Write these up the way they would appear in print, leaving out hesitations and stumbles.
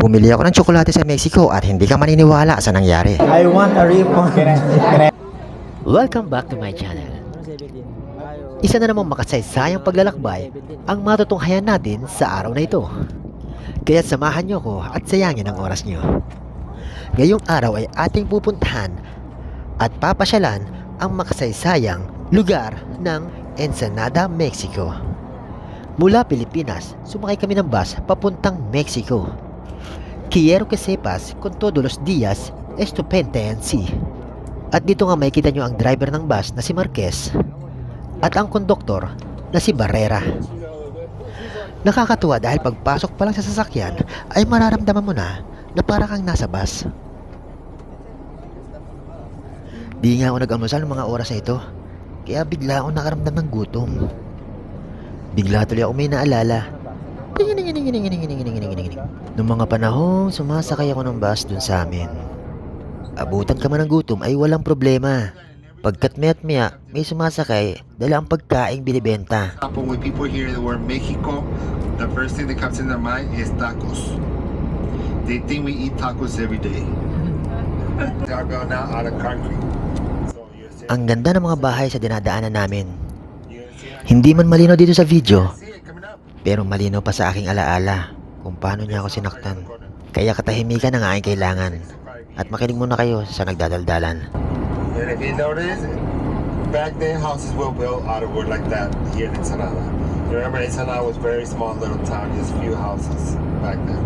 Bumili ako ng tsokolate sa Mexico at hindi ka maniniwala sa nangyari. I want a refund. Welcome back to my channel. Isa na namang makasaysayang paglalakbay ang matutunghayan natin sa araw na ito. Kaya samahan niyo ko at sayangin ang oras niyo. Ngayong araw ay ating pupuntahan at papasyalan ang makasaysayang lugar ng Ensenada, Mexico. Mula Pilipinas, sumakay kami ng bus papuntang Mexico. Quiero que sepas con todos los días estupende en sí. At dito nga makikita nyo ang driver ng bus na si Marquez at ang konduktor na si Barrera. Nakakatuwa dahil pagpasok pa lang sa sasakyan ay mararamdaman mo na para kang nasa bus. Di nga ako nag-almusal ng mga oras na ito, kaya bigla ako nakaramdam ng gutom. Bigla tuloy ako may naalala. Noong mga panahong sumasakay ako ng bus dun sa amin. Abutan ka man ng gutom ay walang problema. Pagkat maya't maya, may sumasakay dala ang pagkaing binibenta. When people hear the word Mexico, the first thing that comes in their mind is tacos. They think we eat tacos every day. They are built now out of concrete. Ang ganda ng mga bahay sa dinadaanan namin. Hindi man malinaw dito sa video, pero malinaw pa sa aking alaala kung paano niya ako sinaktan. Kaya katahimikan ang aking kailangan. At makinig muna kayo sa nagdadaldalan. And if you notice, back then houses were built out of wood like that here in Ensenada. Remember, Ensenada was very small little town, just few houses back then,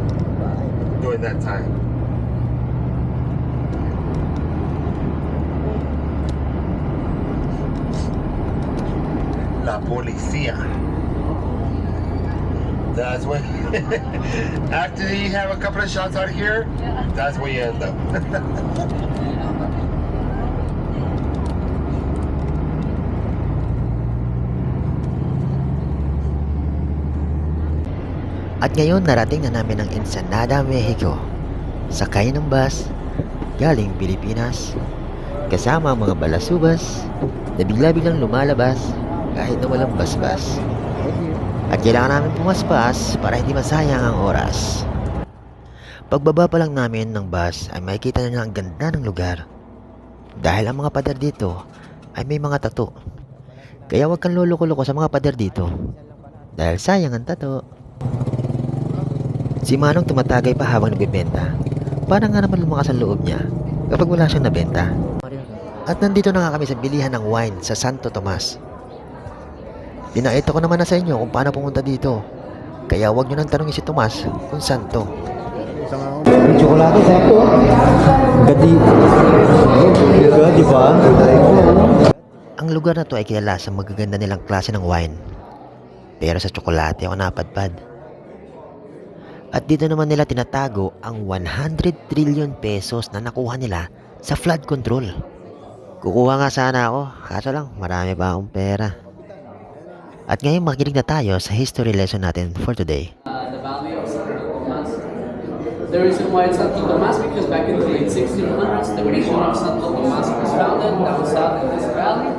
during that time. La policía. That's when, after you have a couple of shots out here, that's where you end up. At ngayon narating na namin ang Ensenada, Mexico. Sakay ng bus, galing Pilipinas, kasama ang mga balasubas na bigla-biglang lumalabas kahit na walang bas-bas. At kailangan namin pumaspas para hindi masayang ang oras. Pagbaba pa lang namin ng bus ay makikita na ang ganda ng lugar. Dahil ang mga pader dito ay may mga tato. Kaya huwag kang luloko-loko sa mga pader dito. Dahil sayang ang tato. Si Manong tumatagay pa habang nagbibenta. Parang nga naman lumakas ang loob niya kapag wala siyang nabenta. At nandito na nga kami sa bilihan ng wine sa Santo Tomas. Pinaito ko naman na sa inyo kung paano pumunta dito. Kaya huwag nyo nang tanongin si Tomas kung saan to. Chocolate sa ito. Gadi. Gadi ba? Ang lugar na to ay kilala sa magaganda nilang klase ng wine. Pero sa tsokolate ako napadpad. At dito naman nila tinatago ang 100 trillion pesos na nakuha nila sa flood control. Kukuha nga sana ako, kaso lang marami pa akong pera. At ngayon makinig na tayo sa history lesson natin for today. The Valley of Santo Tomas. The reason why it's Santo Tomas because back in the late 1600s, the region of Santo Tomas was founded down south in this valley.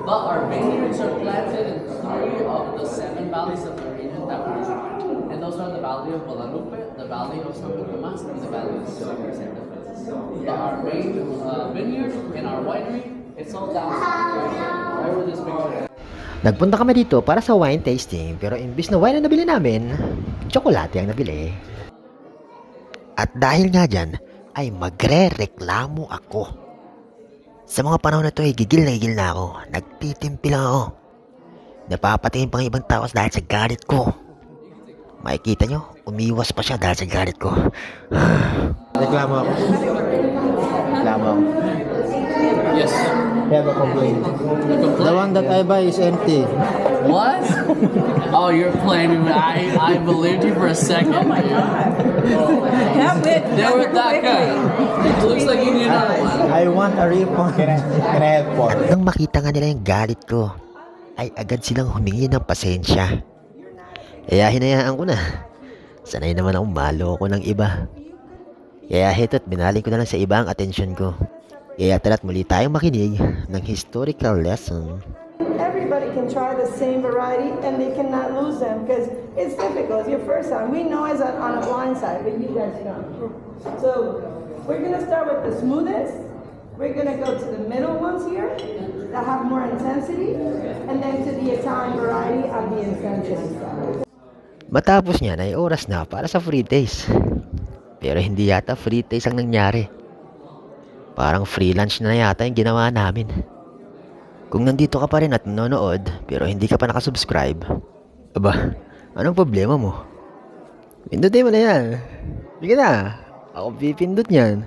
But our vineyards are planted in 3 of the 7 valleys of the region that we visit. And those are the Valley of Guadalupe, the Valley of Santo Tomas, and the Valley of San Vicente. But our main vineyard and our winery, it's all down south. Right where this picture is. Nagpunta kami dito para sa wine tasting pero imbis na wine ang nabili namin, tsokolate ang nabili. At dahil nga dyan, ay magre-reklamo ako. Sa mga panahon na ito ay gigil na ako. Nagtitimpi lang ako. Napapatingin pang ibang tao dahil sa galit ko. Makikita nyo, umiwas pa siya dahil sa galit ko. Reklamo ako. Reklamo ako. Yes. I have a complaint. The one that I buy is empty. What? Oh, you're playing me. I believed you for a second. Oh my god. They were that good. It looks like you need another one. I want a refund. Can I have 4? Nang makita nga nila yung galit ko, ay agad silang humingi ng pasensya. Kaya hinayaan ko na. Sanay naman akong maloko ng iba. Kaya heto't binaling ko na lang sa iba ang atensyon ko. Kaya tara't muli tayong makinig ng historical lesson. Everybody they can try the same variety and they cannot lose them because it's difficult. It's your first time. We know it's on a blind side, but you guys don't. So we're gonna start with the smoothest. We're gonna go to the middle ones here that have more intensity, and then to the Italian variety on the intensity side. Matapos niyan ay oras na para sa free taste. Pero hindi yata free taste ang nangyari. Parang free lunch na yata yung ginawa namin. Kung nandito ka pa rin at nanonood pero hindi ka pa nakasubscribe, aba, anong problema mo? Pindutin mo na yan. Sige na, ako pipindot niyan.